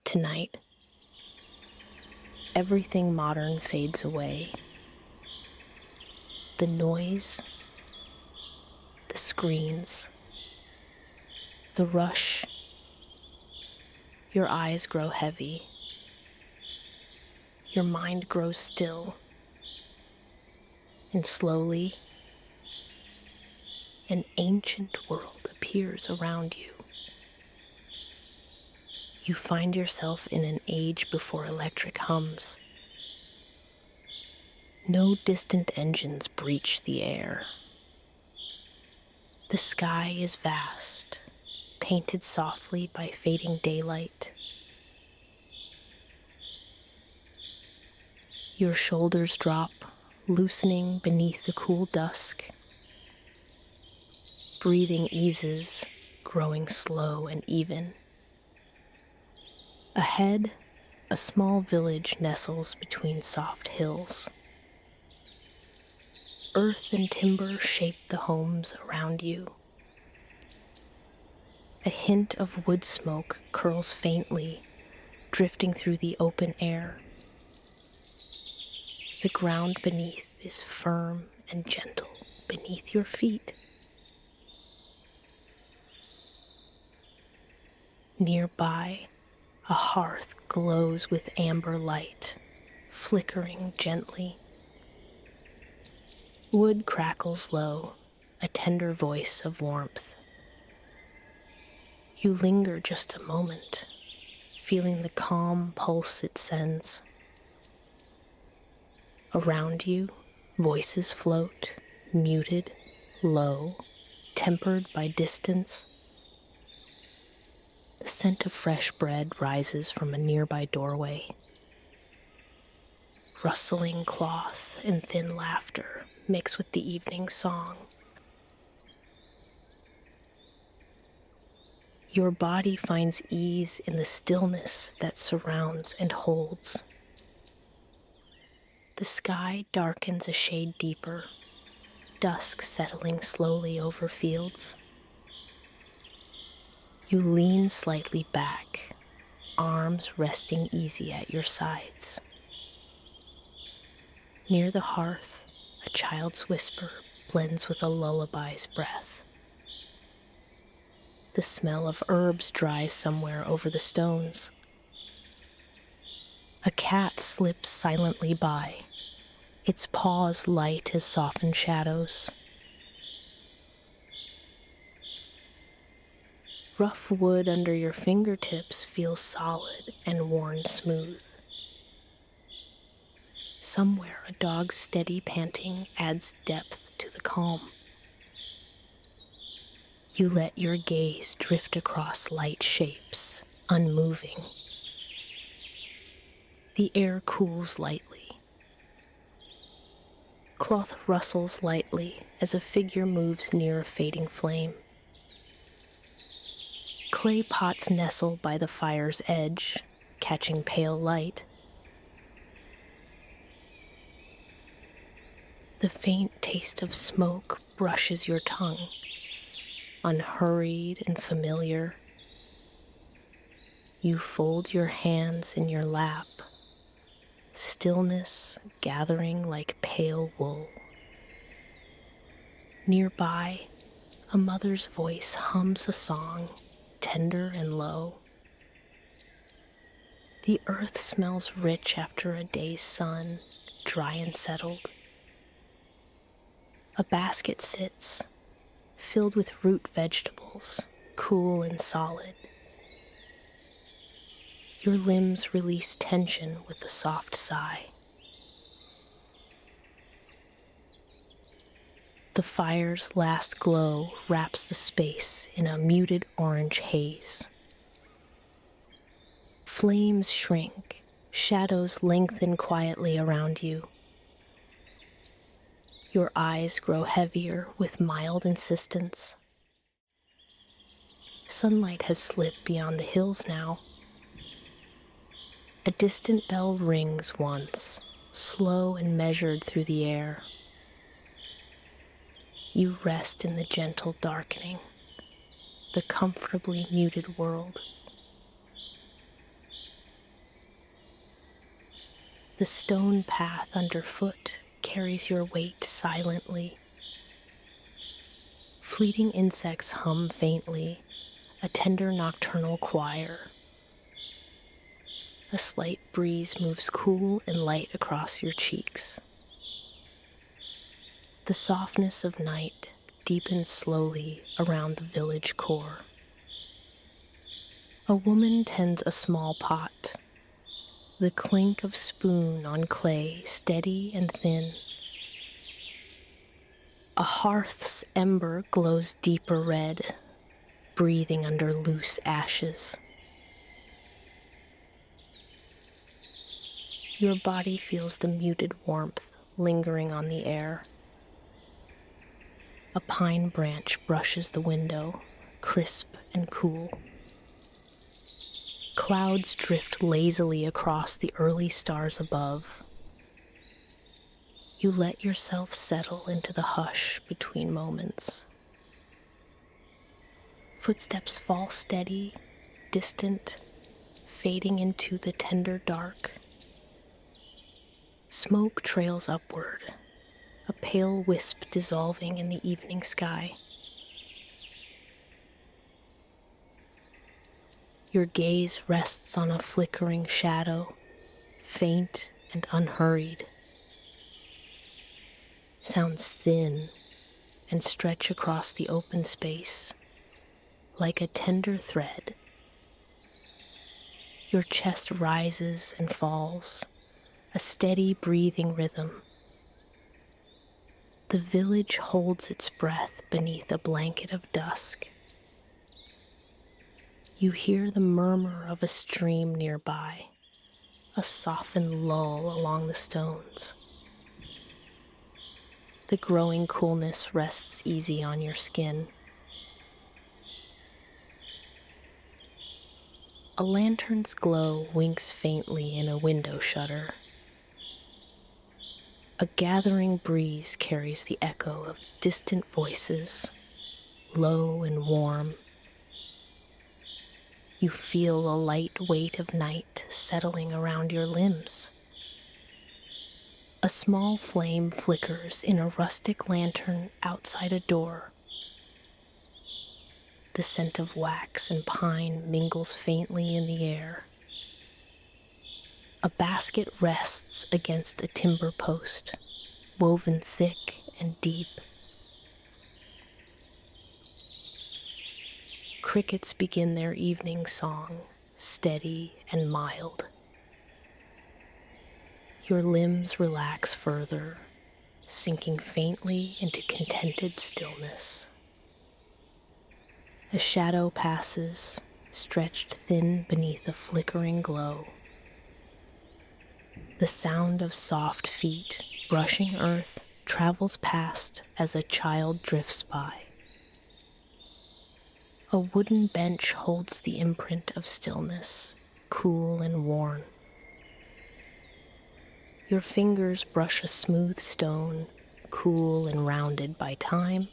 Tonight, everything modern fades away. The noise, the screens, the rush. Your eyes grow heavy. Your mind grows still. And slowly, an ancient world appears around you. You find yourself in an age before electric hums. No distant engines breach the air. The sky is vast, painted softly by fading daylight. Your shoulders drop, loosening beneath the cool dusk. Breathing eases, growing slow and even. Ahead, a small village nestles between soft hills. Earth and timber shape the homes around you. A hint of wood smoke curls faintly, drifting through the open air. The ground beneath is firm and gentle beneath your feet. Nearby, a hearth glows with amber light, flickering gently. Wood crackles low, a tender voice of warmth. You linger just a moment, feeling the calm pulse it sends. Around you, voices float, muted, low, tempered by distance. The scent of fresh bread rises from a nearby doorway. Rustling cloth and thin laughter mix with the evening song. Your body finds ease in the stillness that surrounds and holds. The sky darkens a shade deeper, dusk settling slowly over fields. You lean slightly back, arms resting easy at your sides. Near the hearth, a child's whisper blends with a lullaby's breath. The smell of herbs dries somewhere over the stones. A cat slips silently by, its paws light as softened shadows. Rough wood under your fingertips feels solid and worn smooth. Somewhere, a dog's steady panting adds depth to the calm. You let your gaze drift across light shapes, unmoving. The air cools lightly. Cloth rustles lightly as a figure moves near a fading flame. Clay pots nestle by the fire's edge, catching pale light. The faint taste of smoke brushes your tongue, unhurried and familiar. You fold your hands in your lap, stillness gathering like pale wool. Nearby, a mother's voice hums a song, tender and low. The earth smells rich after a day's sun, dry and settled. A basket sits, filled with root vegetables, cool and solid. Your limbs release tension with a soft sigh. The fire's last glow wraps the space in a muted orange haze. Flames shrink, shadows lengthen quietly around you. Your eyes grow heavier with mild insistence. Sunlight has slipped beyond the hills now. A distant bell rings once, slow and measured through the air. You rest in the gentle darkening, the comfortably muted world. The stone path underfoot carries your weight silently. Fleeting insects hum faintly, a tender nocturnal choir. A slight breeze moves cool and light across your cheeks. The softness of night deepens slowly around the village core. A woman tends a small pot, the clink of spoon on clay steady and thin. A hearth's ember glows deeper red, breathing under loose ashes. Your body feels the muted warmth lingering on the air. A pine branch brushes the window, crisp and cool. Clouds drift lazily across the early stars above. You let yourself settle into the hush between moments. Footsteps fall steady, distant, fading into the tender dark. Smoke trails upward, a pale wisp dissolving in the evening sky. Your gaze rests on a flickering shadow, faint and unhurried. Sounds thin and stretch across the open space like a tender thread. Your chest rises and falls, a steady breathing rhythm. The village holds its breath beneath a blanket of dusk. You hear the murmur of a stream nearby, a softened lull along the stones. The growing coolness rests easy on your skin. A lantern's glow winks faintly in a window shutter. A gathering breeze carries the echo of distant voices, low and warm. You feel a light weight of night settling around your limbs. A small flame flickers in a rustic lantern outside a door. The scent of wax and pine mingles faintly in the air. A basket rests against a timber post, woven thick and deep. Crickets begin their evening song, steady and mild. Your limbs relax further, sinking faintly into contented stillness. A shadow passes, stretched thin beneath a flickering glow. The sound of soft feet brushing earth travels past as a child drifts by. A wooden bench holds the imprint of stillness, cool and worn. Your fingers brush a smooth stone, cool and rounded by time.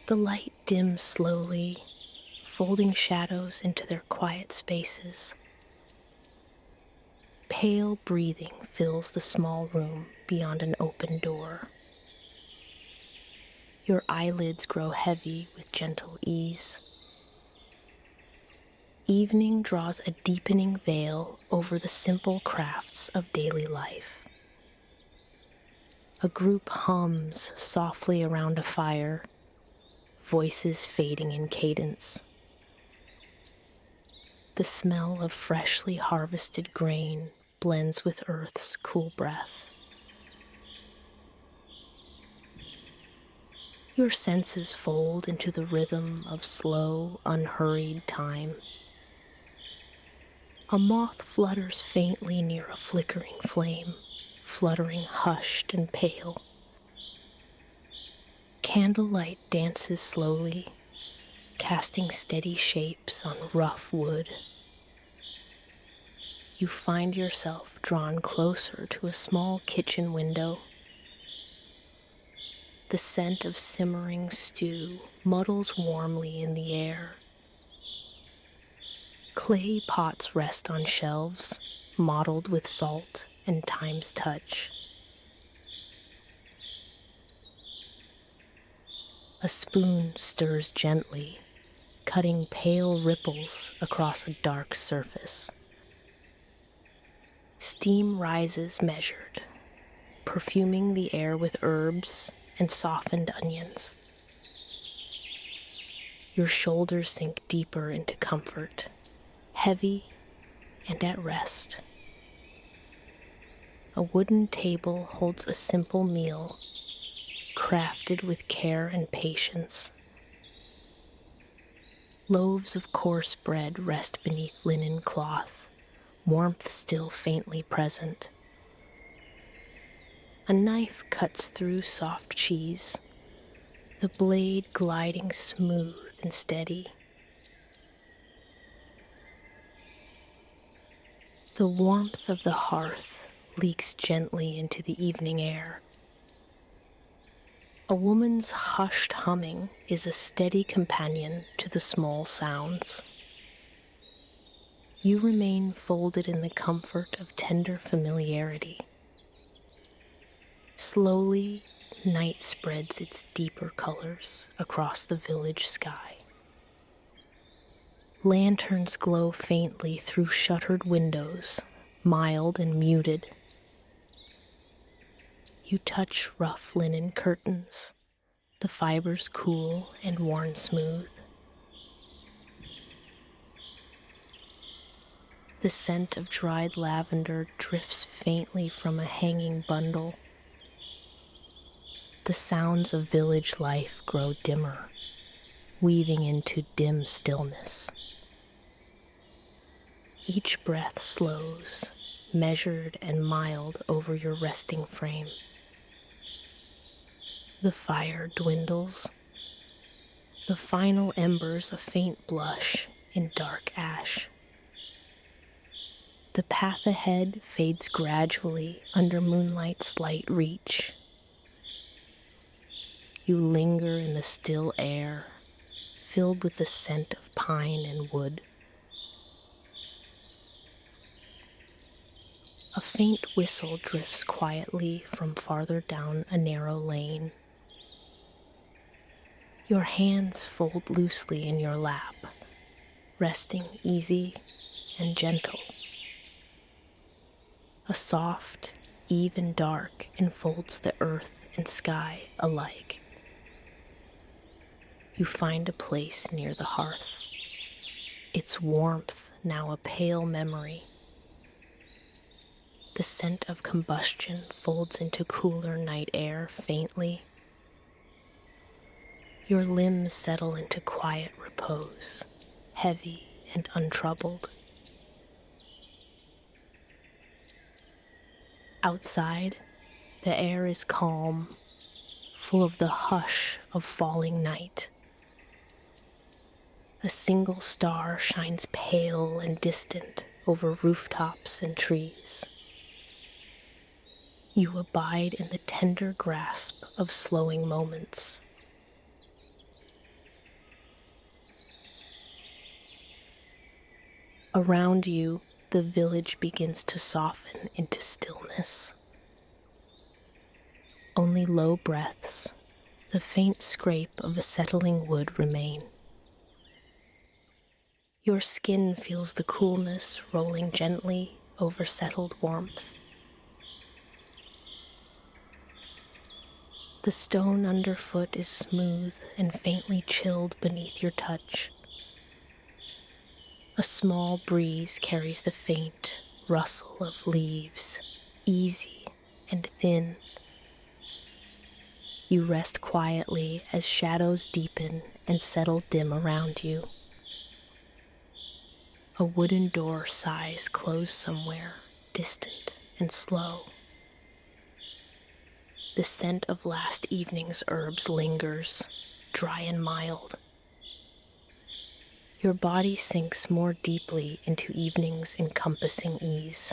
The light dims slowly, folding shadows into their quiet spaces. Pale breathing fills the small room beyond an open door. Your eyelids grow heavy with gentle ease. Evening draws a deepening veil over the simple crafts of daily life. A group hums softly around a fire, voices fading in cadence. The smell of freshly harvested grain blends with earth's cool breath. Your senses fold into the rhythm of slow, unhurried time. A moth flutters faintly near a flickering flame, fluttering hushed and pale. Candlelight dances slowly, casting steady shapes on rough wood. You find yourself drawn closer to a small kitchen window. The scent of simmering stew muddles warmly in the air. Clay pots rest on shelves, mottled with salt and time's touch. A spoon stirs gently, cutting pale ripples across a dark surface. Steam rises measured, perfuming the air with herbs and softened onions. Your shoulders sink deeper into comfort, heavy and at rest. A wooden table holds a simple meal, crafted with care and patience. Loaves of coarse bread rest beneath linen cloth, warmth still faintly present. A knife cuts through soft cheese, the blade gliding smooth and steady. The warmth of the hearth leaks gently into the evening air. A woman's hushed humming is a steady companion to the small sounds. You remain folded in the comfort of tender familiarity. Slowly, night spreads its deeper colors across the village sky. Lanterns glow faintly through shuttered windows, mild and muted. You touch rough linen curtains, the fibers cool and worn smooth. The scent of dried lavender drifts faintly from a hanging bundle. The sounds of village life grow dimmer, weaving into dim stillness. Each breath slows, measured and mild over your resting frame. The fire dwindles, the final embers a faint blush in dark ash. The path ahead fades gradually under moonlight's light reach. You linger in the still air, filled with the scent of pine and wood. A faint whistle drifts quietly from farther down a narrow lane. Your hands fold loosely in your lap, resting easy and gentle. A soft, even dark enfolds the earth and sky alike. You find a place near the hearth, its warmth now a pale memory. The scent of combustion folds into cooler night air faintly. Your limbs settle into quiet repose, heavy and untroubled. Outside, the air is calm, full of the hush of falling night. A single star shines pale and distant over rooftops and trees. You abide in the tender grasp of slowing moments. Around you, the village begins to soften into stillness. Only low breaths, the faint scrape of a settling wood remain. Your skin feels the coolness rolling gently over settled warmth. The stone underfoot is smooth and faintly chilled beneath your touch. A small breeze carries the faint rustle of leaves, easy and thin. You rest quietly as shadows deepen and settle dim around you. A wooden door sighs closed somewhere, distant and slow. The scent of last evening's herbs lingers, dry and mild. Your body sinks more deeply into evening's encompassing ease.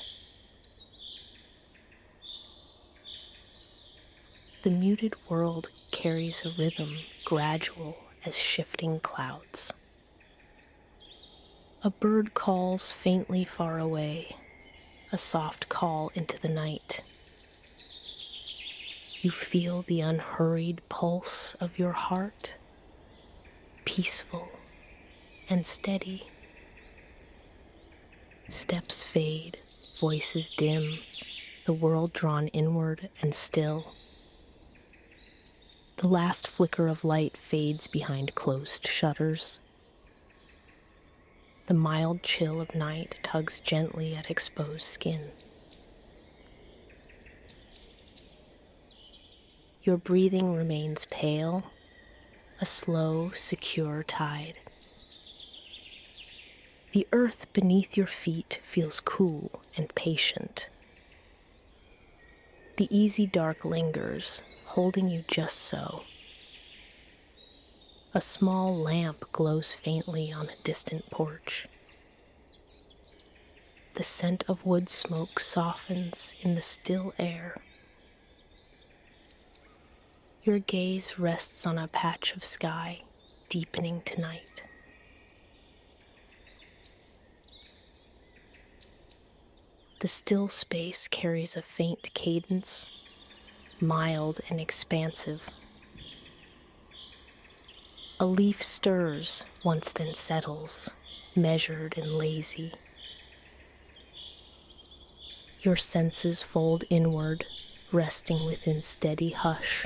The muted world carries a rhythm gradual as shifting clouds. A bird calls faintly far away, a soft call into the night. You feel the unhurried pulse of your heart, peaceful and steady. Steps fade, voices dim, the world drawn inward and still. The last flicker of light fades behind closed shutters. The mild chill of night tugs gently at exposed skin. Your breathing remains pale, a slow, secure tide. The earth beneath your feet feels cool and patient. The easy dark lingers, holding you just so. A small lamp glows faintly on a distant porch. The scent of wood smoke softens in the still air. Your gaze rests on a patch of sky, deepening to night. The still space carries a faint cadence, mild and expansive. A leaf stirs, once then settles, measured and lazy. Your senses fold inward, resting within steady hush.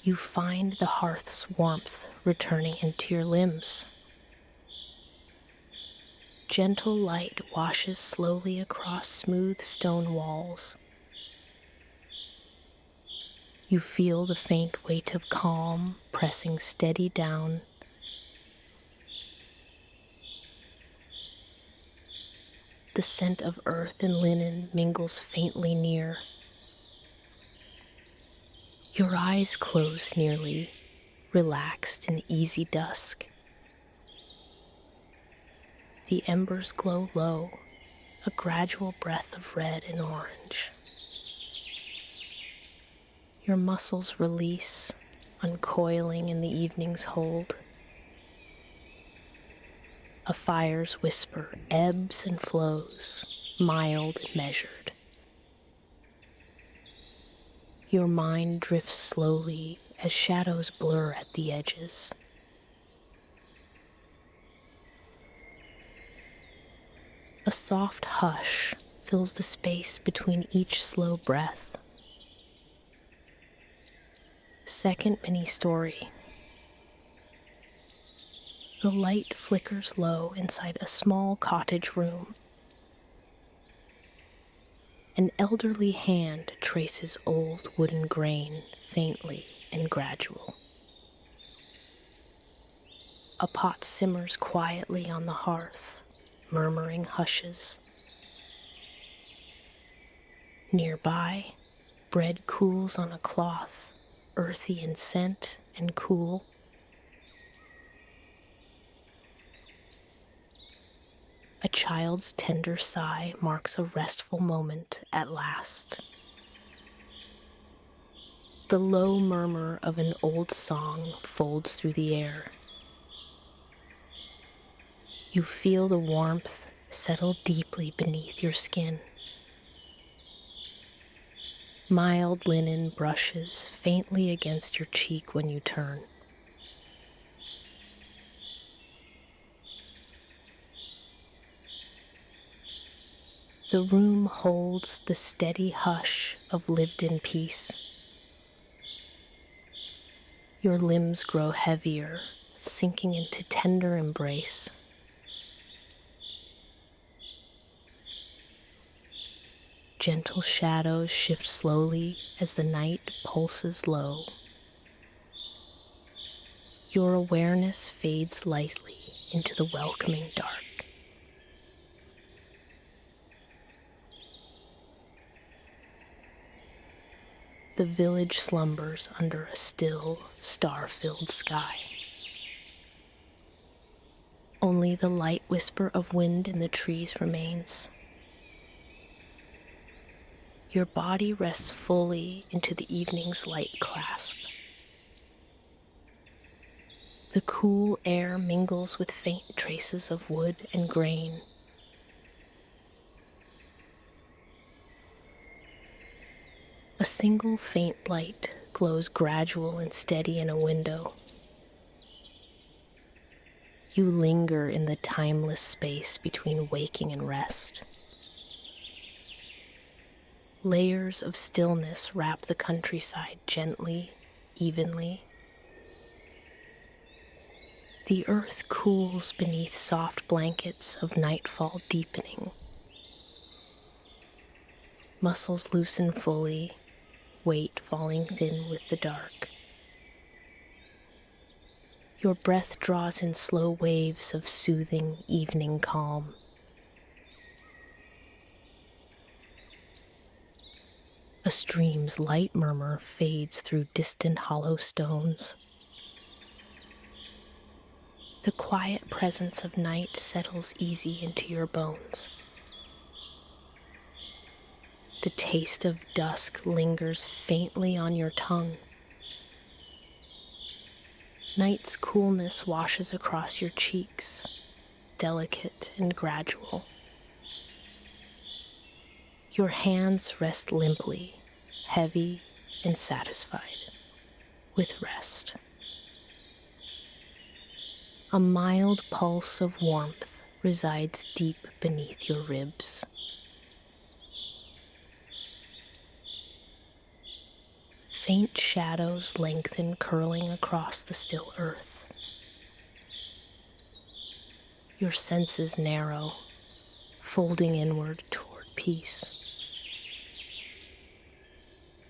You find the hearth's warmth returning into your limbs. Gentle light washes slowly across smooth stone walls. You feel the faint weight of calm pressing steady down. The scent of earth and linen mingles faintly near. Your eyes close nearly, relaxed in easy dusk. The embers glow low, a gradual breath of red and orange. Your muscles release, uncoiling in the evening's hold. A fire's whisper ebbs and flows, mild and measured. Your mind drifts slowly as shadows blur at the edges. A soft hush fills the space between each slow breath. Second mini story. The light flickers low inside a small cottage room. An elderly hand traces old wooden grain faintly and gradual. A pot simmers quietly on the hearth, murmuring hushes. Nearby, bread cools on a cloth, earthy in scent and cool. A child's tender sigh marks a restful moment at last. The low murmur of an old song folds through the air. You feel the warmth settle deeply beneath your skin. Mild linen brushes faintly against your cheek when you turn. The room holds the steady hush of lived-in peace. Your limbs grow heavier, sinking into tender embrace. Gentle shadows shift slowly as the night pulses low. Your awareness fades lightly into the welcoming dark. The village slumbers under a still, star-filled sky. Only the light whisper of wind in the trees remains. Your body rests fully into the evening's light clasp. The cool air mingles with faint traces of wood and grain. A single faint light glows gradual and steady in a window. You linger in the timeless space between waking and rest. Layers of stillness wrap the countryside gently, evenly. The earth cools beneath soft blankets of nightfall deepening. Muscles loosen fully, weight falling thin with the dark. Your breath draws in slow waves of soothing evening calm. A stream's light murmur fades through distant hollow stones. The quiet presence of night settles easy into your bones. The taste of dusk lingers faintly on your tongue. Night's coolness washes across your cheeks, delicate and gradual. Your hands rest limply, heavy and satisfied, with rest. A mild pulse of warmth resides deep beneath your ribs. Faint shadows lengthen, curling across the still earth. Your senses narrow, folding inward toward peace.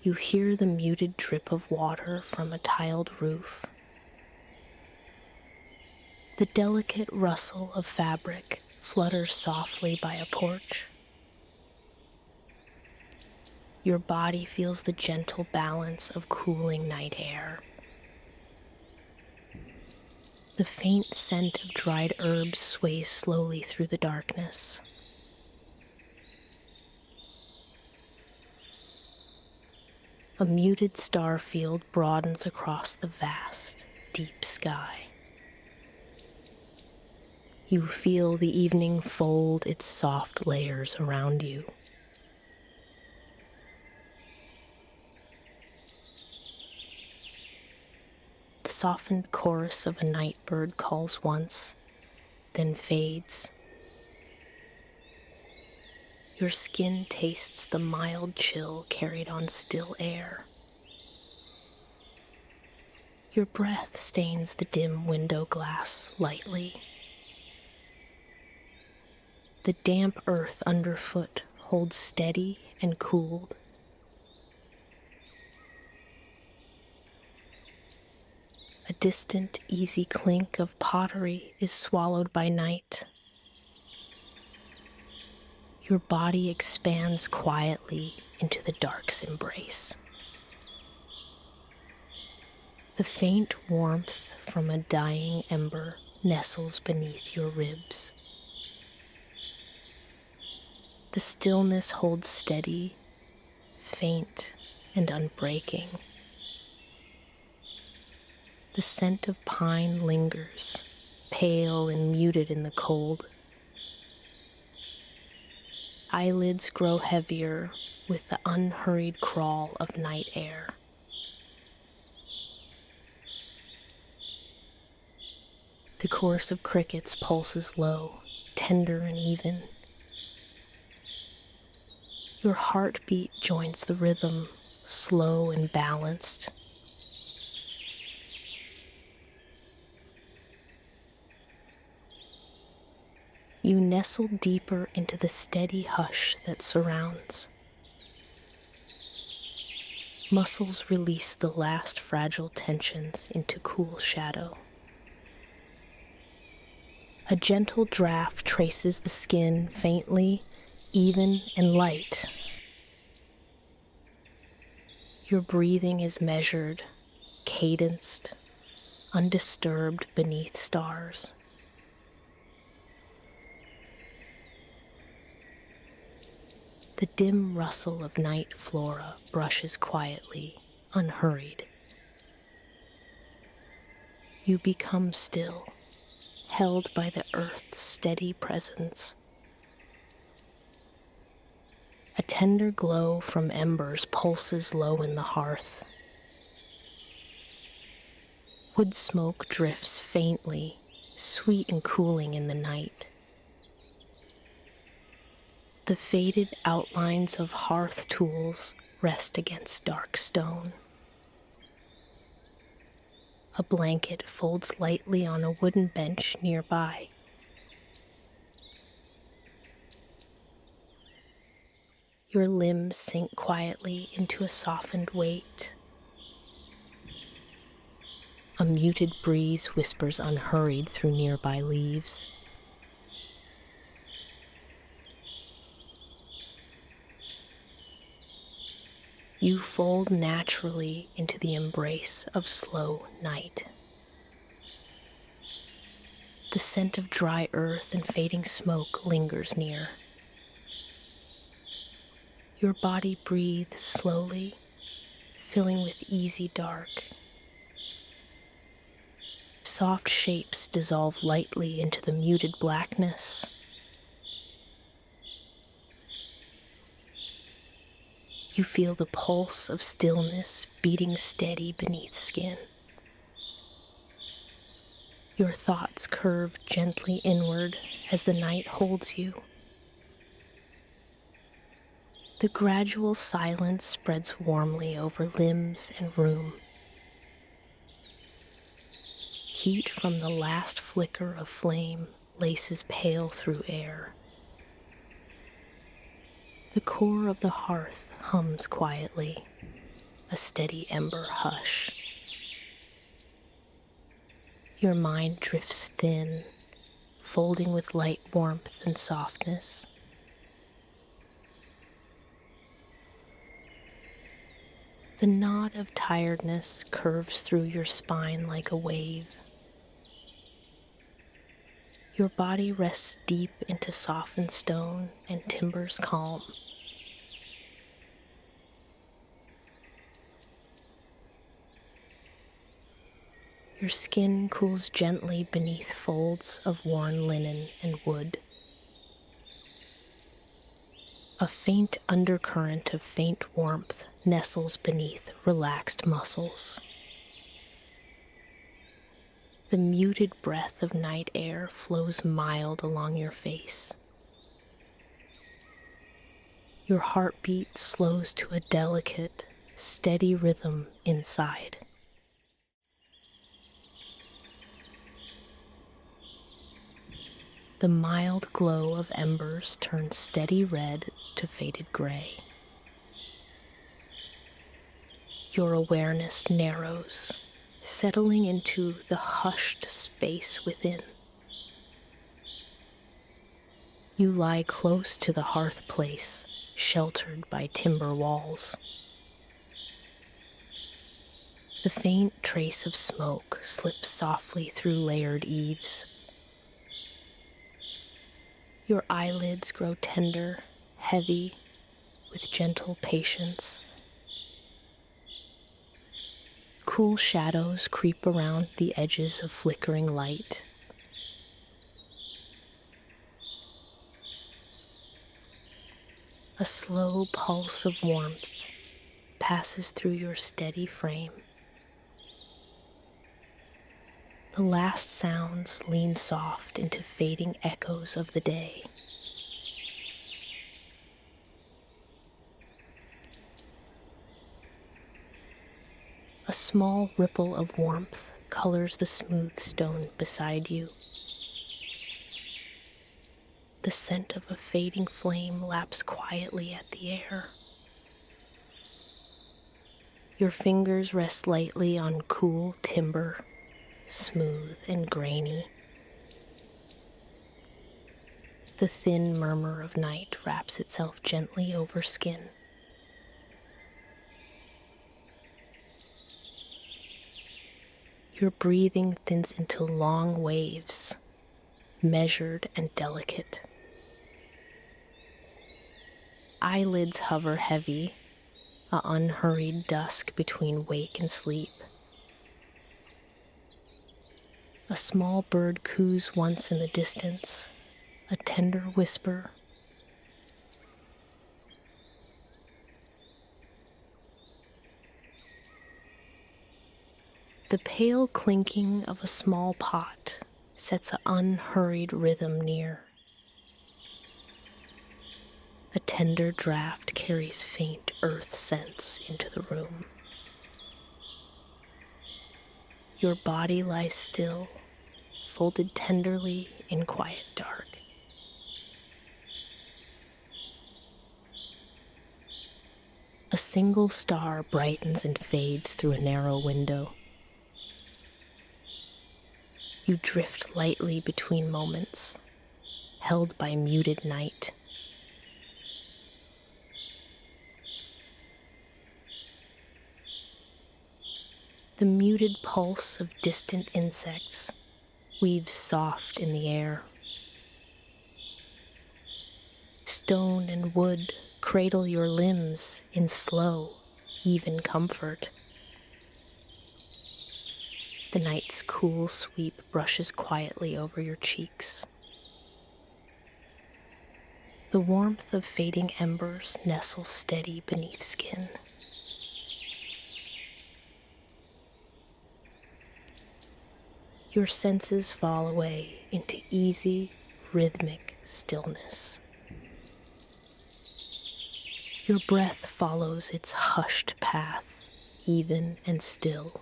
You hear the muted drip of water from a tiled roof. The delicate rustle of fabric flutters softly by a porch. Your body feels the gentle balance of cooling night air. The faint scent of dried herbs sways slowly through the darkness. A muted star field broadens across the vast, deep sky. You feel the evening fold its soft layers around you. The softened chorus of a night bird calls once, then fades. Your skin tastes the mild chill carried on still air. Your breath stains the dim window glass lightly. The damp earth underfoot holds steady and cooled. A distant, easy clink of pottery is swallowed by night. Your body expands quietly into the dark's embrace. The faint warmth from a dying ember nestles beneath your ribs. The stillness holds steady, faint and unbreaking. The scent of pine lingers, pale and muted in the cold. Eyelids grow heavier with the unhurried crawl of night air. The chorus of crickets pulses low, tender and even. Your heartbeat joins the rhythm, slow and balanced. You nestle deeper into the steady hush that surrounds. Muscles release the last fragile tensions into cool shadow. A gentle draft traces the skin faintly, even and light. Your breathing is measured, cadenced, undisturbed beneath stars. The dim rustle of night flora brushes quietly, unhurried. You become still, held by the earth's steady presence. A tender glow from embers pulses low in the hearth. Wood smoke drifts faintly, sweet and cooling in the night. The faded outlines of hearth tools rest against dark stone. A blanket folds lightly on a wooden bench nearby. Your limbs sink quietly into a softened weight. A muted breeze whispers unhurried through nearby leaves. You fold naturally into the embrace of slow night. The scent of dry earth and fading smoke lingers near. Your body breathes slowly, filling with easy dark. Soft shapes dissolve lightly into the muted blackness. You feel the pulse of stillness beating steady beneath skin. Your thoughts curve gently inward as the night holds you. The gradual silence spreads warmly over limbs and room. Heat from the last flicker of flame laces pale through air. The core of the hearth hums quietly, a steady ember hush. Your mind drifts thin, folding with light warmth and softness. The knot of tiredness curves through your spine like a wave. Your body rests deep into softened stone and timbers calm. Your skin cools gently beneath folds of worn linen and wood. A faint undercurrent of faint warmth nestles beneath relaxed muscles. The muted breath of night air flows mild along your face. Your heartbeat slows to a delicate, steady rhythm inside. The mild glow of embers turns steady red to faded gray. Your awareness narrows, settling into the hushed space within. You lie close to the hearth place, sheltered by timber walls. The faint trace of smoke slips softly through layered eaves. Your eyelids grow tender, heavy, with gentle patience. Cool shadows creep around the edges of flickering light. A slow pulse of warmth passes through your steady frame. The last sounds lean soft into fading echoes of the day. A small ripple of warmth colors the smooth stone beside you. The scent of a fading flame laps quietly at the air. Your fingers rest lightly on cool timber, smooth and grainy. The thin murmur of night wraps itself gently over skin. Your breathing thins into long waves, measured and delicate. Eyelids hover heavy, a unhurried dusk between wake and sleep. A small bird coos once in the distance, a tender whisper. The pale clinking of a small pot sets an unhurried rhythm near. A tender draft carries faint earth scents into the room. Your body lies still, folded tenderly in quiet dark. A single star brightens and fades through a narrow window. You drift lightly between moments, held by muted night. The muted pulse of distant insects weaves soft in the air. Stone and wood cradle your limbs in slow, even comfort. The night's cool sweep brushes quietly over your cheeks. The warmth of fading embers nestles steady beneath skin. Your senses fall away into easy, rhythmic stillness. Your breath follows its hushed path, even and still.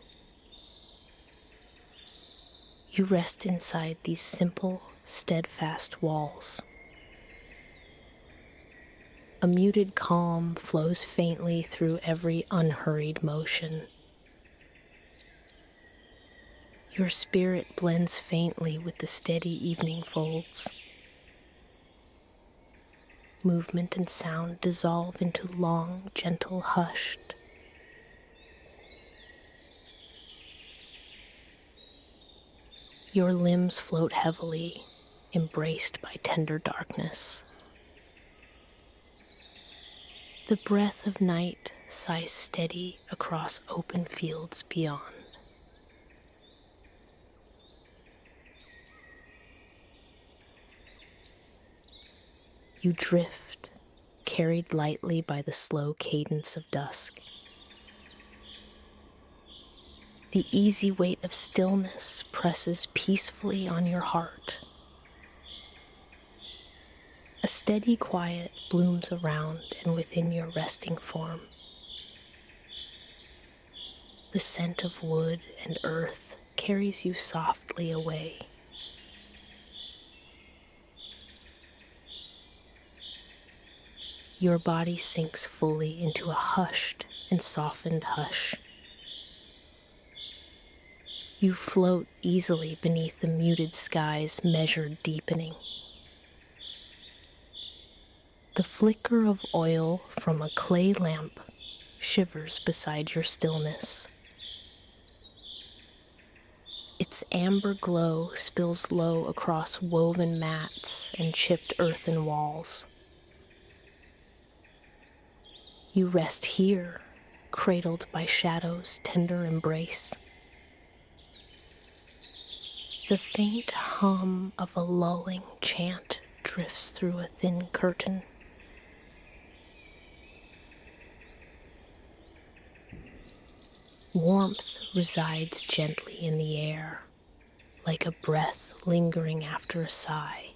You rest inside these simple, steadfast walls. A muted calm flows faintly through every unhurried motion. Your spirit blends faintly with the steady evening folds. Movement and sound dissolve into long, gentle hushed. Your limbs float heavily, embraced by tender darkness. The breath of night sighs steady across open fields beyond. You drift, carried lightly by the slow cadence of dusk. The easy weight of stillness presses peacefully on your heart. A steady quiet blooms around and within your resting form. The scent of wood and earth carries you softly away. Your body sinks fully into a hushed and softened hush. You float easily beneath the muted sky's measured deepening. The flicker of oil from a clay lamp shivers beside your stillness. Its amber glow spills low across woven mats and chipped earthen walls. You rest here, cradled by shadow's tender embrace. The faint hum of a lulling chant drifts through a thin curtain. Warmth resides gently in the air, like a breath lingering after a sigh.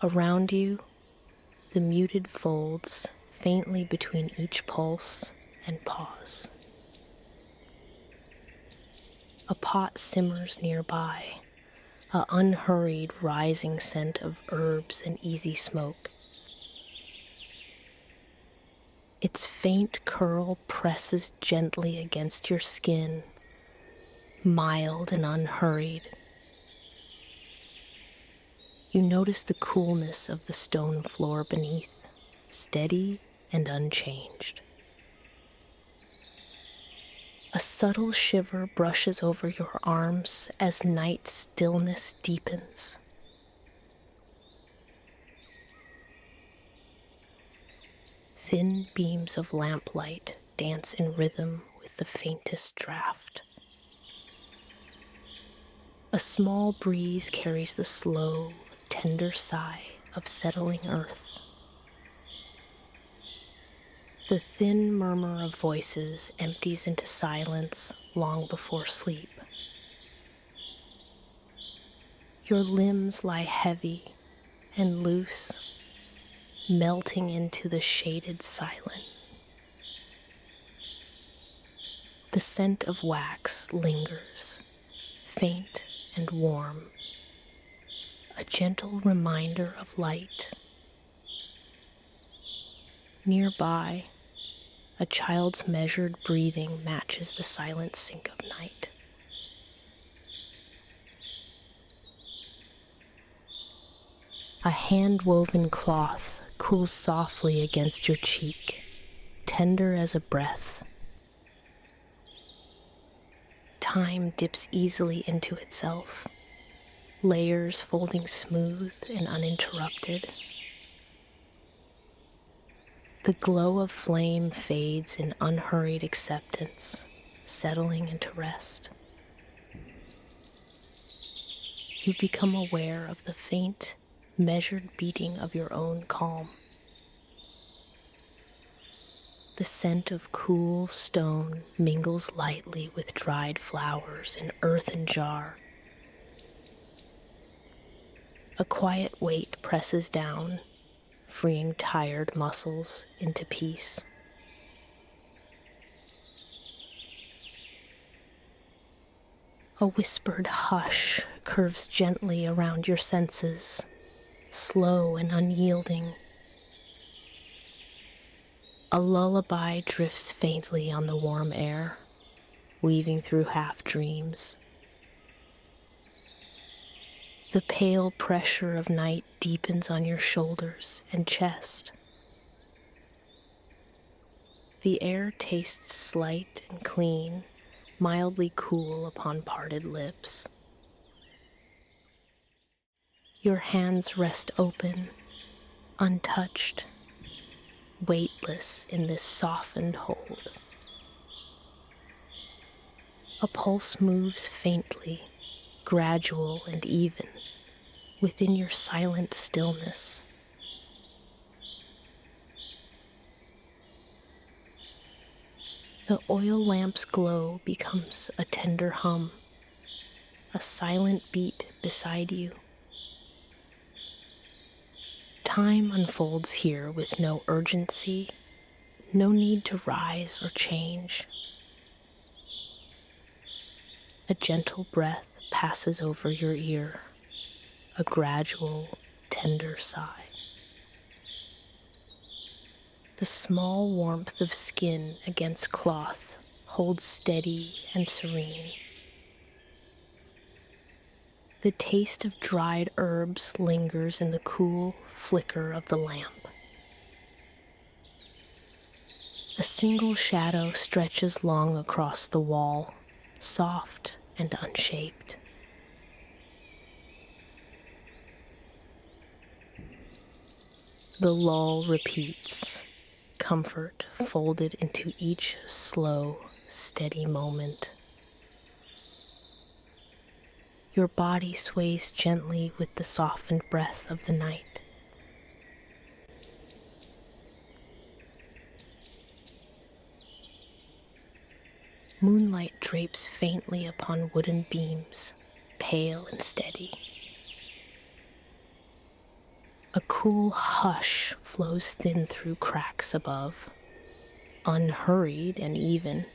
Around you, the muted folds faintly between each pulse and pause. A pot simmers nearby, a unhurried rising scent of herbs and easy smoke. Its faint curl presses gently against your skin, mild and unhurried. You notice the coolness of the stone floor beneath, steady and unchanged. A subtle shiver brushes over your arms as night's stillness deepens. Thin beams of lamplight dance in rhythm with the faintest draft. A small breeze carries the slow, tender sigh of settling earth. The thin murmur of voices empties into silence long before sleep. Your limbs lie heavy and loose, melting into the shaded silence. The scent of wax lingers, faint and warm, a gentle reminder of light. Nearby, a child's measured breathing matches the silent sink of night. A hand-woven cloth cools softly against your cheek, tender as a breath. Time dips easily into itself, layers folding smooth and uninterrupted. The glow of flame fades in unhurried acceptance, settling into rest. You become aware of the faint, measured beating of your own calm. The scent of cool stone mingles lightly with dried flowers in earthen jar. A quiet weight presses down, freeing tired muscles into peace. A whispered hush curves gently around your senses, slow and unyielding. A lullaby drifts faintly on the warm air, weaving through half-dreams. The pale pressure of night deepens on your shoulders and chest. The air tastes slight and clean, mildly cool upon parted lips. Your hands rest open, untouched, weightless in this softened hold. A pulse moves faintly, gradual and even, within your silent stillness. The oil lamp's glow becomes a tender hum, a silent beat beside you. Time unfolds here with no urgency, no need to rise or change. A gentle breath passes over your ear, a gradual, tender sigh. The small warmth of skin against cloth holds steady and serene. The taste of dried herbs lingers in the cool flicker of the lamp. A single shadow stretches long across the wall, soft and unshaped. The lull repeats, comfort folded into each slow, steady moment. Your body sways gently with the softened breath of the night. Moonlight drapes faintly upon wooden beams, pale and steady. A cool hush flows thin through cracks above, unhurried and even.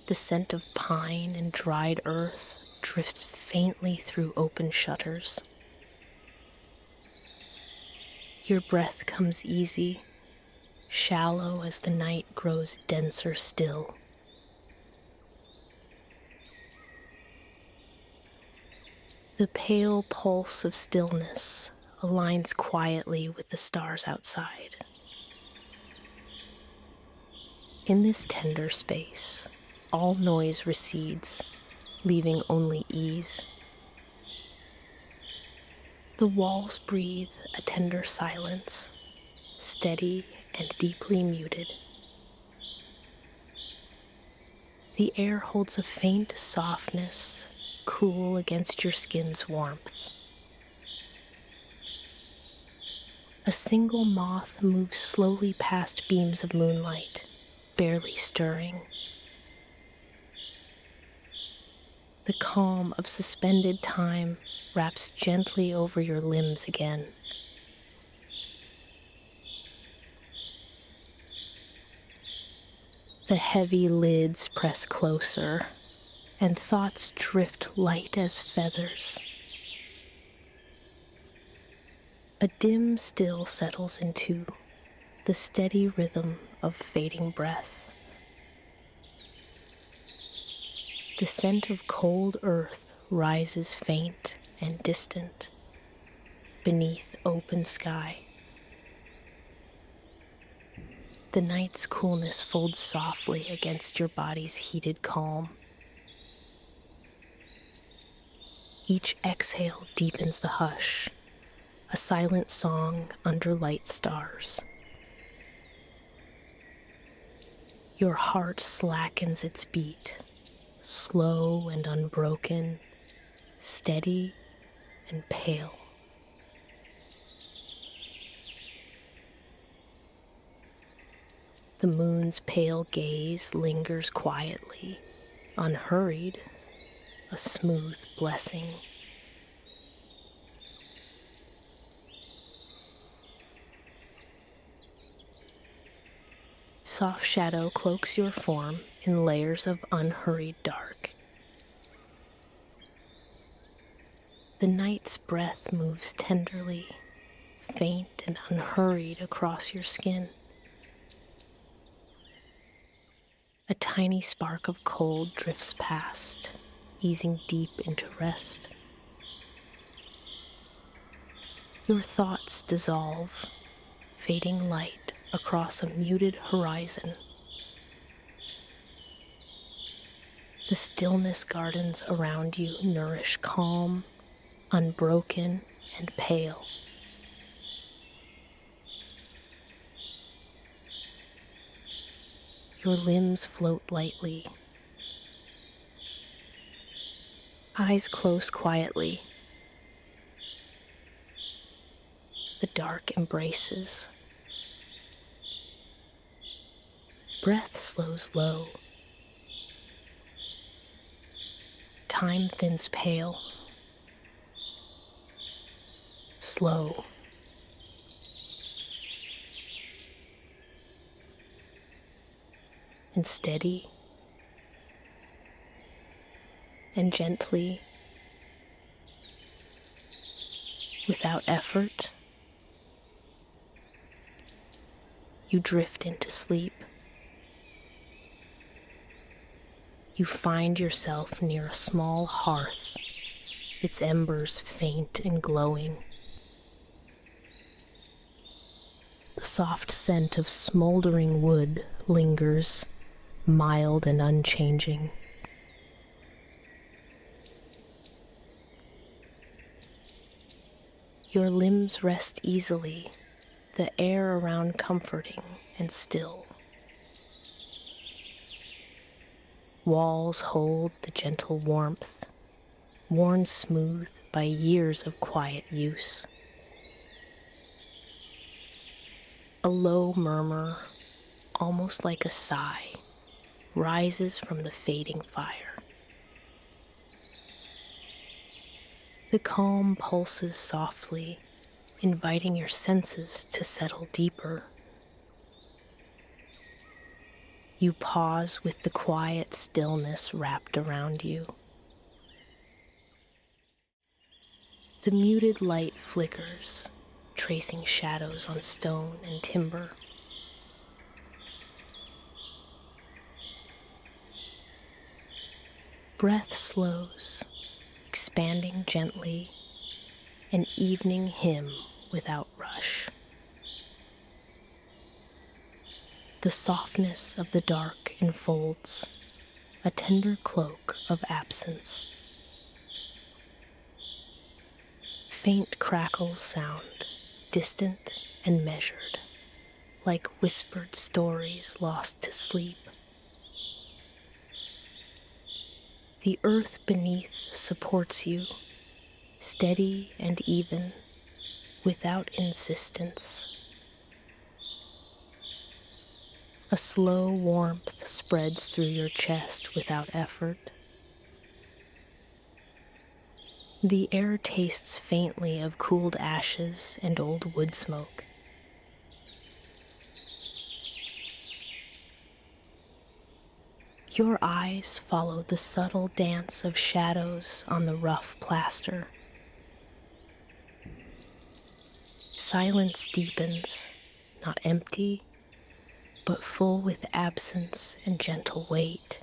The scent of pine and dried earth drifts faintly through open shutters. Your breath comes easy, shallow as the night grows denser still. The pale pulse of stillness aligns quietly with the stars outside. In this tender space, all noise recedes, leaving only ease. The walls breathe a tender silence, steady and deeply muted. The air holds a faint softness, cool against your skin's warmth. A single moth moves slowly past beams of moonlight, barely stirring. The calm of suspended time wraps gently over your limbs again. The heavy lids press closer, and thoughts drift light as feathers. A dim still settles into the steady rhythm of fading breath. The scent of cold earth rises faint and distant beneath open sky. The night's coolness folds softly against your body's heated calm. Each exhale deepens the hush, a silent song under light stars. Your heart slackens its beat, slow and unbroken, steady and pale. The moon's pale gaze lingers quietly, unhurried, a smooth blessing. Soft shadow cloaks your form in layers of unhurried dark. The night's breath moves tenderly, faint and unhurried across your skin. A tiny spark of cold drifts past, easing deep into rest. Your thoughts dissolve, fading light across a muted horizon. The stillness gardens around you nourish calm, unbroken, and pale. Your limbs float lightly. Eyes close quietly. The dark embraces. Breath slows low. Time thins pale. Slow. And steady. And gently. Without effort. You drift into sleep. You find yourself near a small hearth, its embers faint and glowing. The soft scent of smoldering wood lingers, mild and unchanging. Your limbs rest easily, the air around comforting and still. Walls hold the gentle warmth, worn smooth by years of quiet use. A low murmur, almost like a sigh, rises from the fading fire. The calm pulses softly, inviting your senses to settle deeper. You pause with the quiet stillness wrapped around you. The muted light flickers, tracing shadows on stone and timber. Breath slows, expanding gently, an evening hymn without rush. The softness of the dark enfolds, a tender cloak of absence. Faint crackles sound, distant and measured, like whispered stories lost to sleep. The earth beneath supports you, steady and even, without insistence. A slow warmth spreads through your chest without effort. The air tastes faintly of cooled ashes and old wood smoke. Your eyes follow the subtle dance of shadows on the rough plaster. Silence deepens, not empty, but full with absence and gentle weight.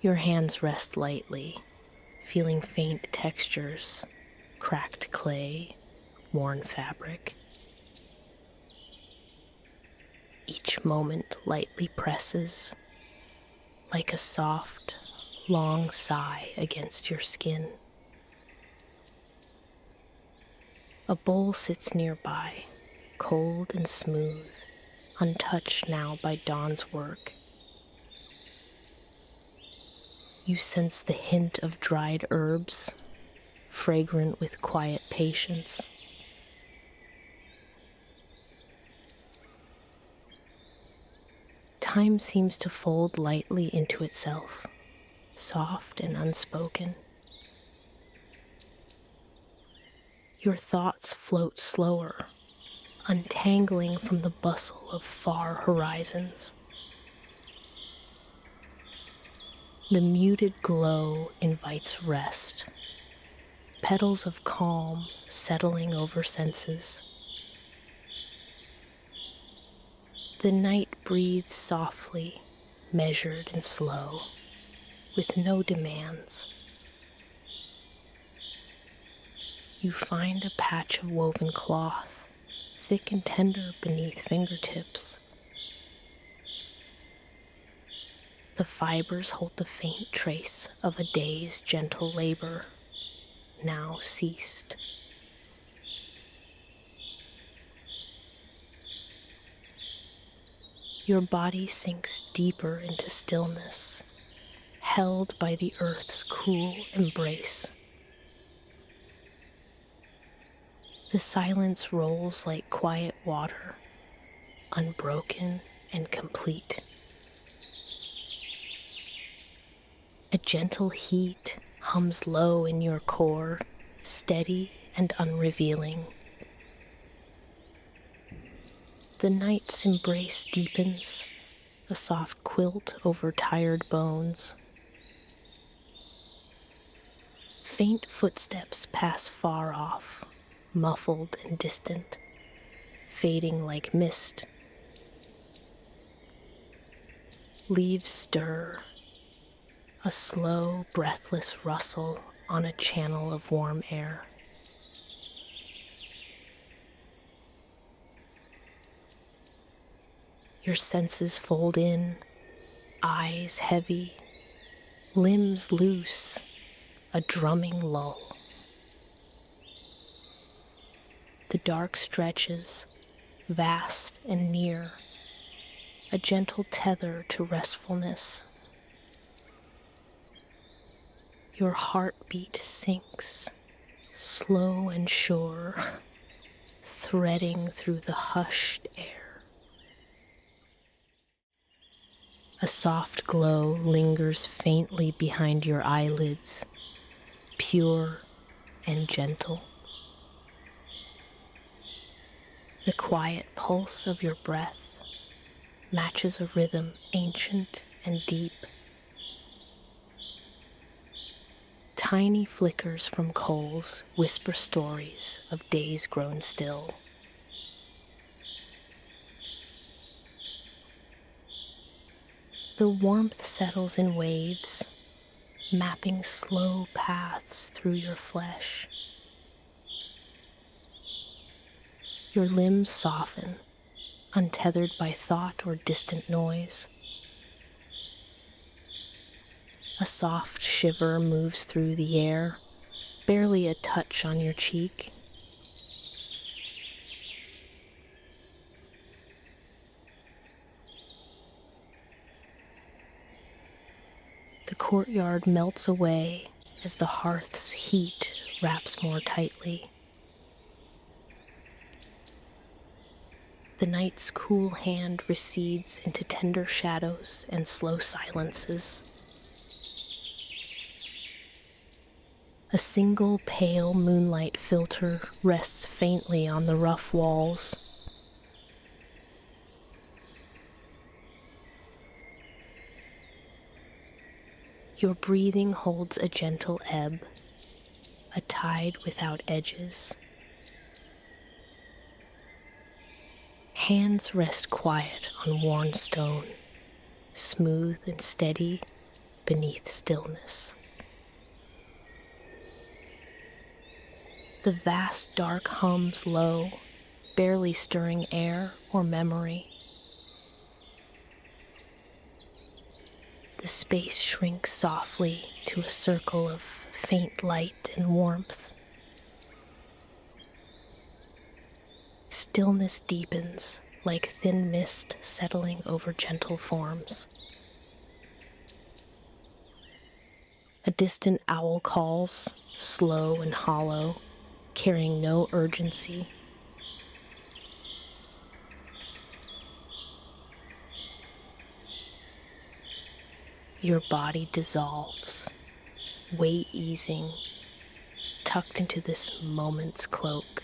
Your hands rest lightly, feeling faint textures, cracked clay, worn fabric. Each moment lightly presses, like a soft, long sigh against your skin. A bowl sits nearby, cold and smooth, untouched now by dawn's work. You sense the hint of dried herbs, fragrant with quiet patience. Time seems to fold lightly into itself, soft and unspoken. Your thoughts float slower, untangling from the bustle of far horizons. The muted glow invites rest, petals of calm settling over senses. The night breathes softly, measured and slow, with no demands. You find a patch of woven cloth, thick and tender beneath fingertips. The fibers hold the faint trace of a day's gentle labor, now ceased. Your body sinks deeper into stillness, held by the earth's cool embrace. The silence rolls like quiet water, unbroken and complete. A gentle heat hums low in your core, steady and unrevealing. The night's embrace deepens, a soft quilt over tired bones. Faint footsteps pass far off, muffled and distant, fading like mist. Leaves stir, a slow, breathless rustle on a channel of warm air. Your senses fold in, eyes heavy, limbs loose, a drumming lull. The dark stretches, vast and near, a gentle tether to restfulness. Your heartbeat sinks, slow and sure, threading through the hushed air. A soft glow lingers faintly behind your eyelids, pure and gentle. The quiet pulse of your breath matches a rhythm ancient and deep. Tiny flickers from coals whisper stories of days grown still. The warmth settles in waves, mapping slow paths through your flesh. Your limbs soften, untethered by thought or distant noise. A soft shiver moves through the air, barely a touch on your cheek. The courtyard melts away as the hearth's heat wraps more tightly. The night's cool hand recedes into tender shadows and slow silences. A single pale moonlight filter rests faintly on the rough walls. Your breathing holds a gentle ebb, a tide without edges. Hands rest quiet on worn stone, smooth and steady beneath stillness. The vast dark hums low, barely stirring air or memory. The space shrinks softly to a circle of faint light and warmth. Stillness deepens like thin mist settling over gentle forms. A distant owl calls, slow and hollow, carrying no urgency. Your body dissolves, weight easing, tucked into this moment's cloak.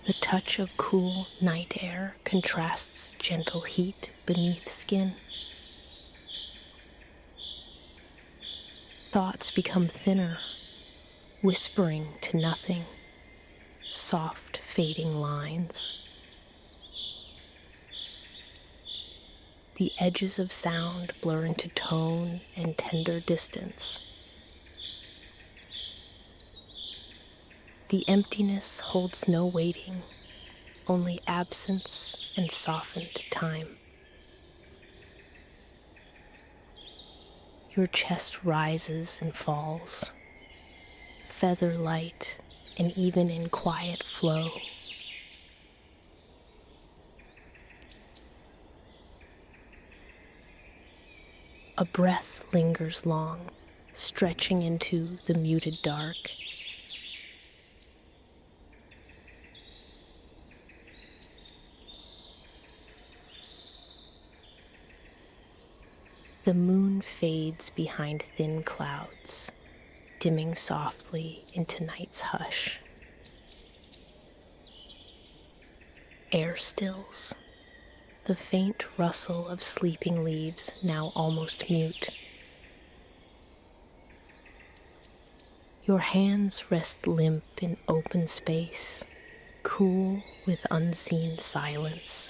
The touch of cool night air contrasts gentle heat beneath skin. Thoughts become thinner, whispering to nothing, soft fading lines. The edges of sound blur into tone and tender distance. The emptiness holds no waiting, only absence and softened time. Your chest rises and falls, feather light and even in quiet flow. A breath lingers long, stretching into the muted dark. The moon fades behind thin clouds, dimming softly into night's hush. Air stills, the faint rustle of sleeping leaves now almost mute. Your hands rest limp in open space, cool with unseen silence.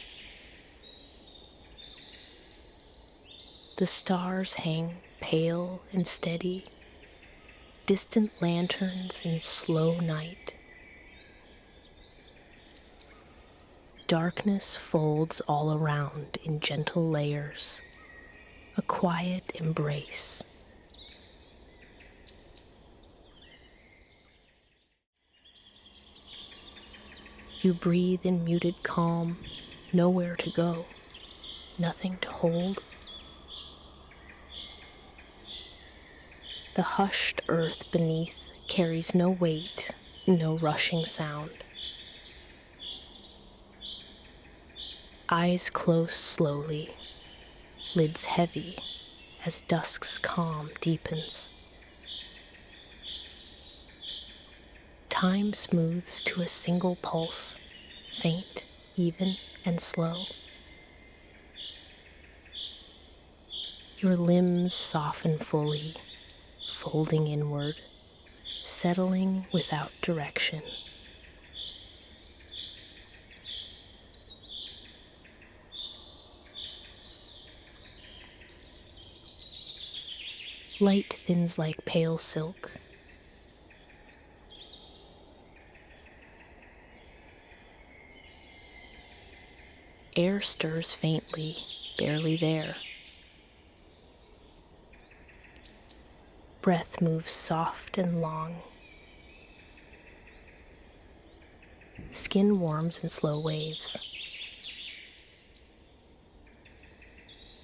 The stars hang pale and steady, distant lanterns in slow night. Darkness folds all around in gentle layers, a quiet embrace. You breathe in muted calm, nowhere to go, nothing to hold. The hushed earth beneath carries no weight, no rushing sound. Eyes close slowly, lids heavy as dusk's calm deepens. Time smooths to a single pulse, faint, even, and slow. Your limbs soften fully, folding inward, settling without direction. Light thins like pale silk. Air stirs faintly, barely there. Breath moves soft and long. Skin warms in slow waves.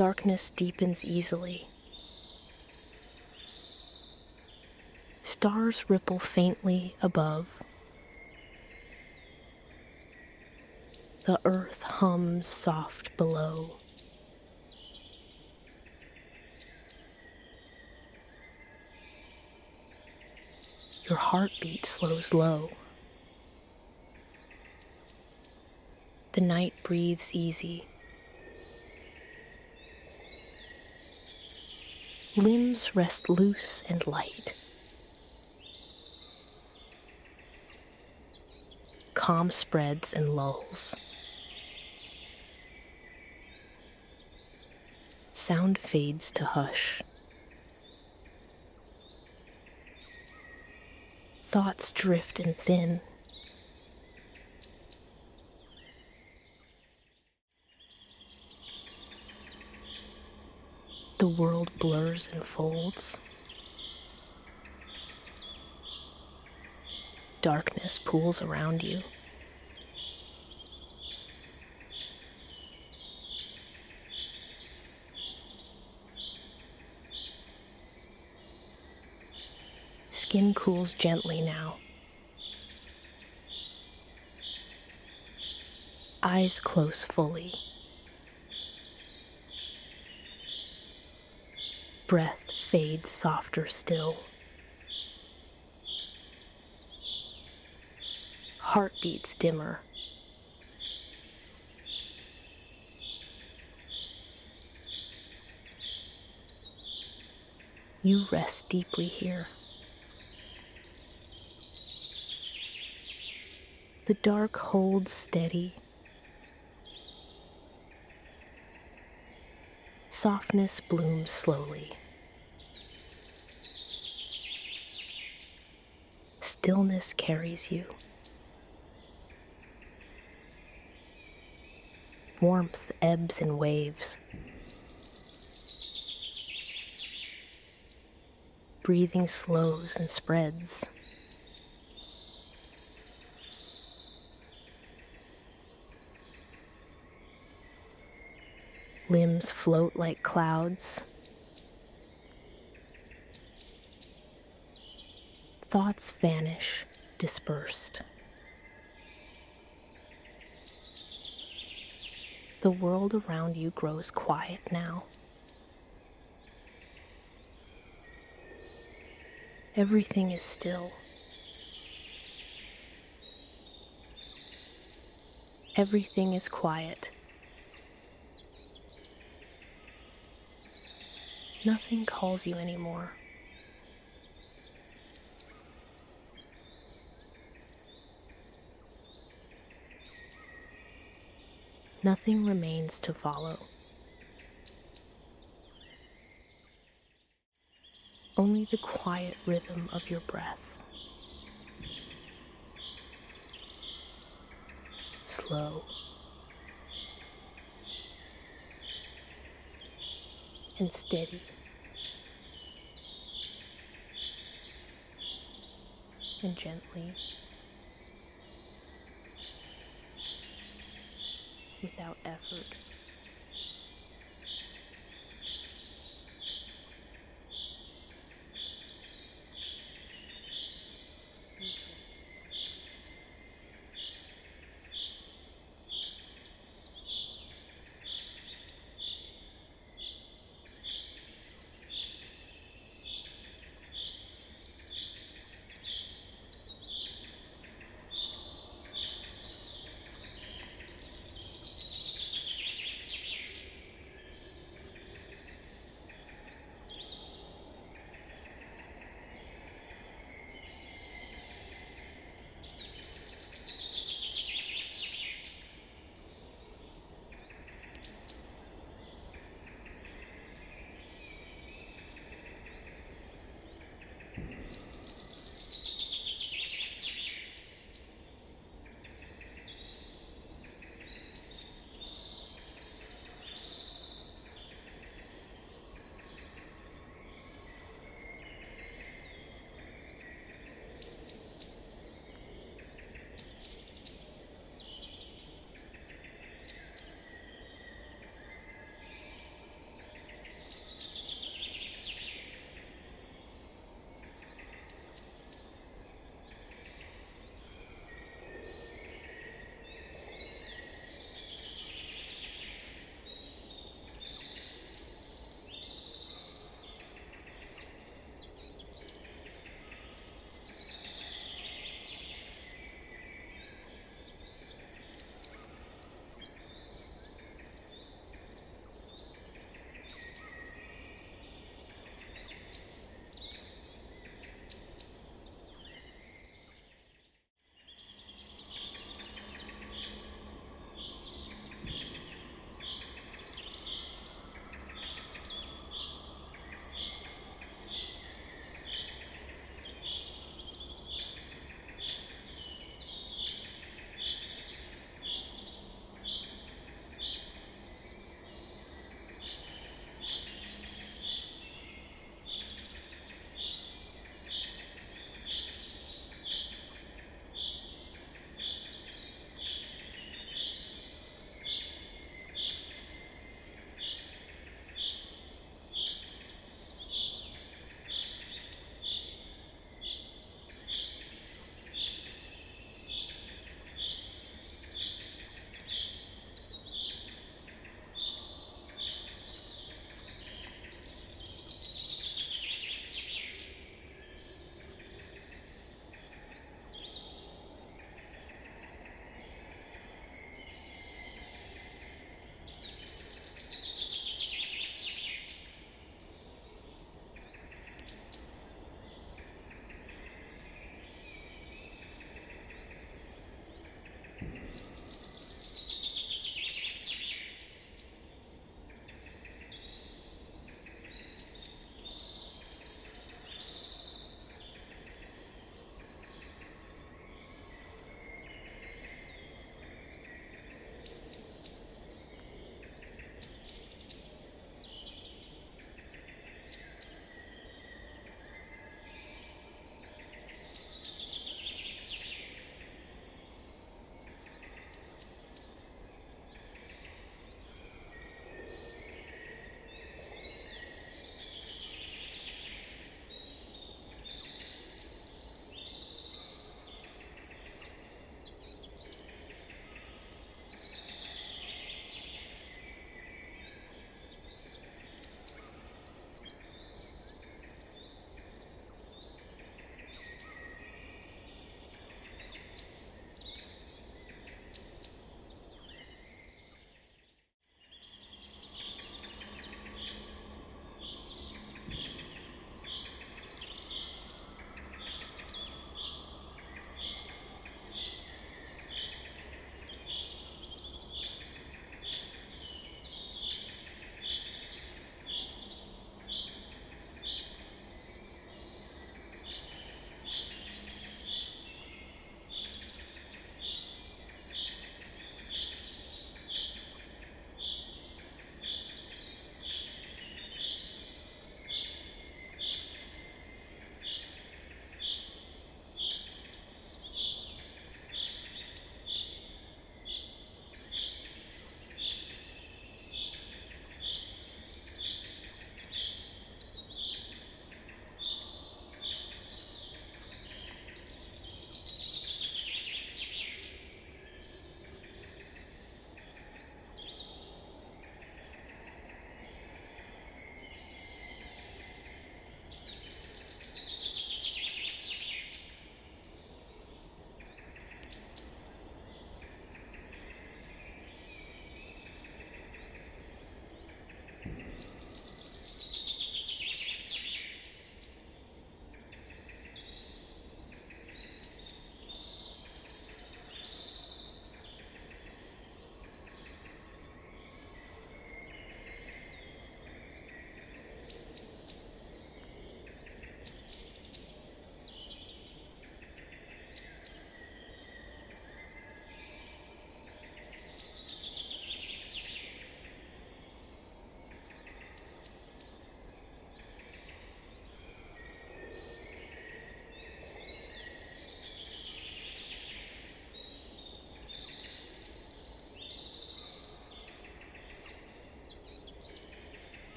Darkness deepens easily. Stars ripple faintly above. The earth hums soft below. Your heartbeat slows low. The night breathes easy. Limbs rest loose and light. Calm spreads and lulls. Sound fades to hush. Thoughts drift and thin. The world blurs and folds. Darkness pools around you. Skin cools gently now. Eyes close fully. Breath fades softer still. Heart beats dimmer. You rest deeply here. The dark holds steady. Softness blooms slowly. Stillness carries you. Warmth ebbs and waves. Breathing slows and spreads. Limbs float like clouds. Thoughts vanish, dispersed. The world around you grows quiet now. Everything is still. Everything is quiet. Nothing calls you anymore. Nothing remains to follow. Only the quiet rhythm of your breath. Slow and steady and gently, without effort.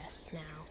rest now.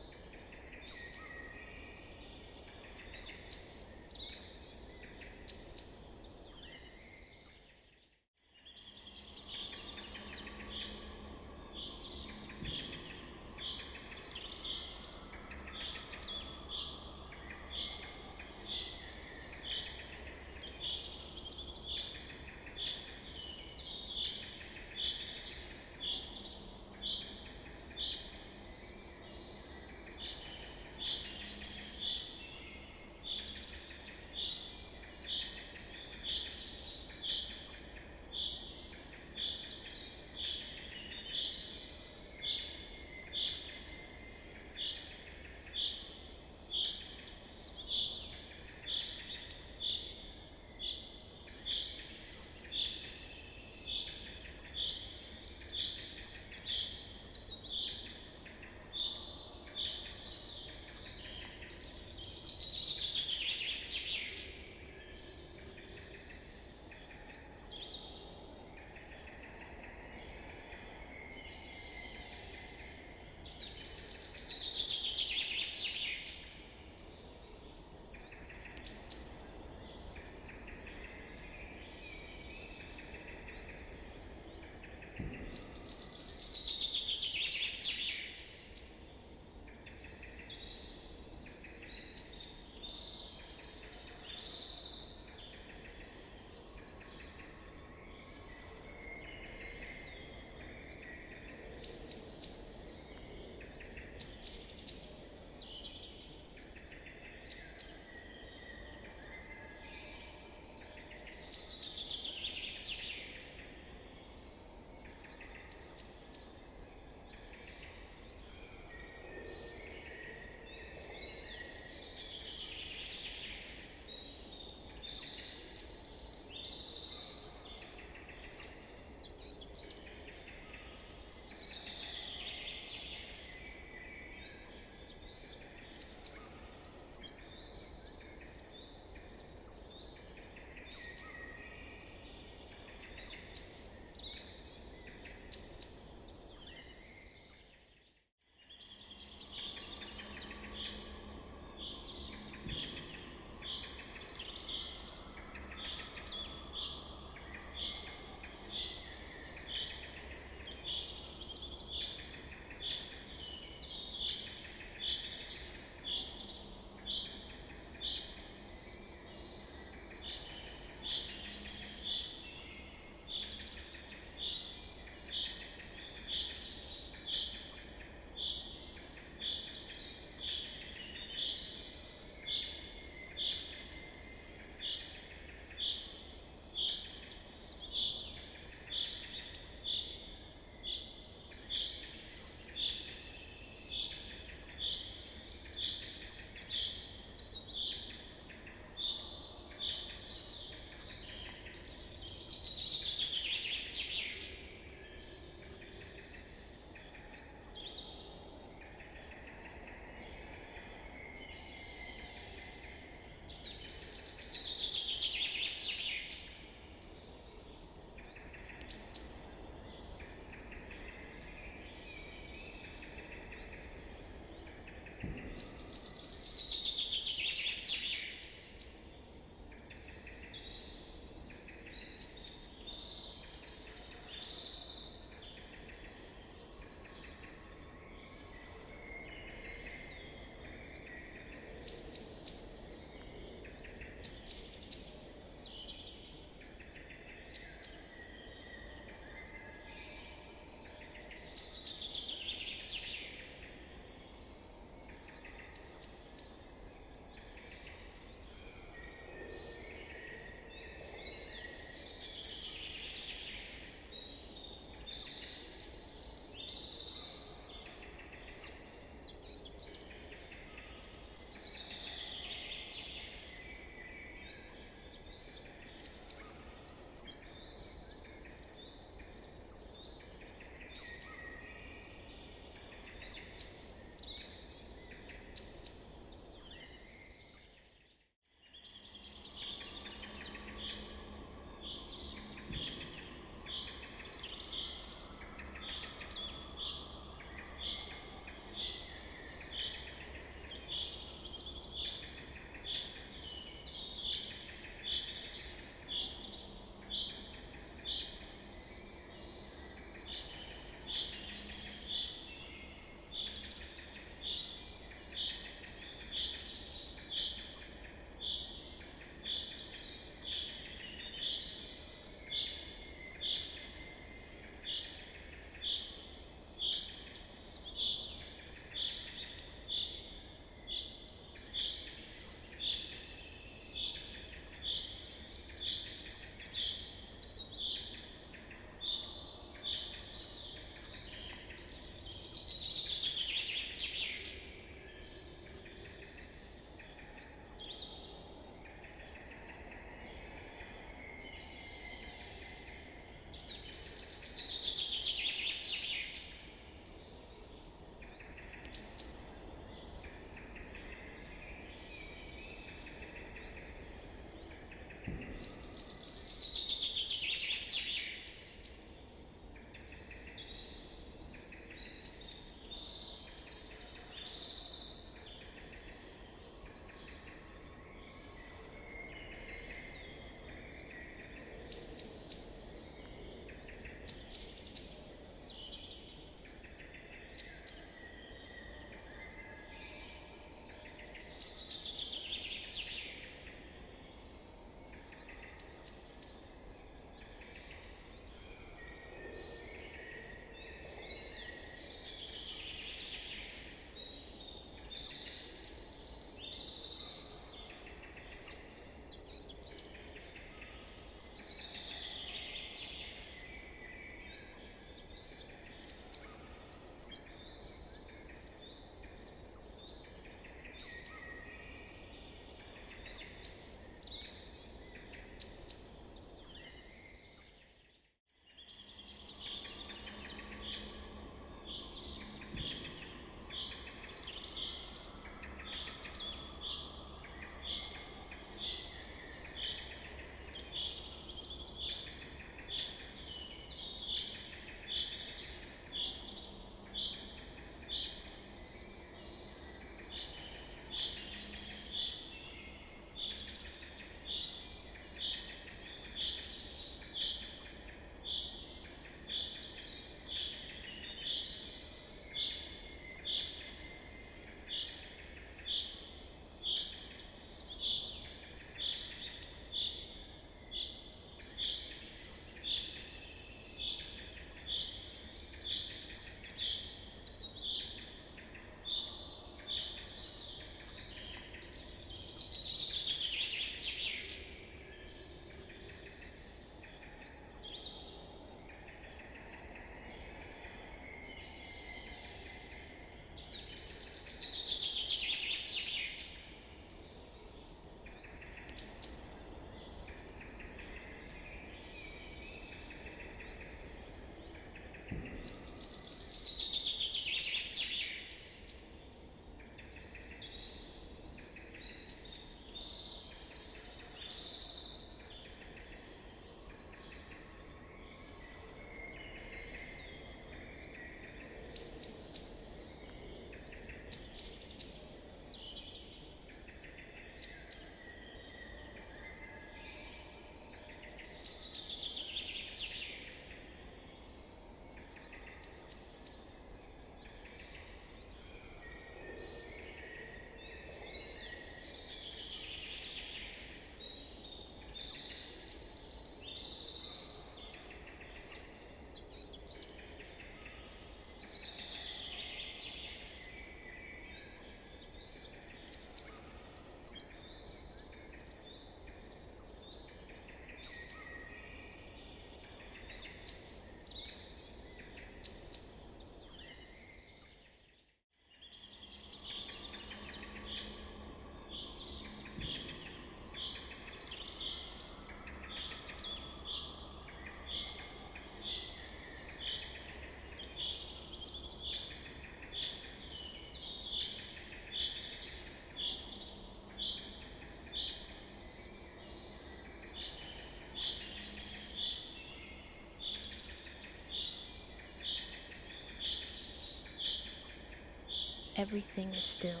Everything is still.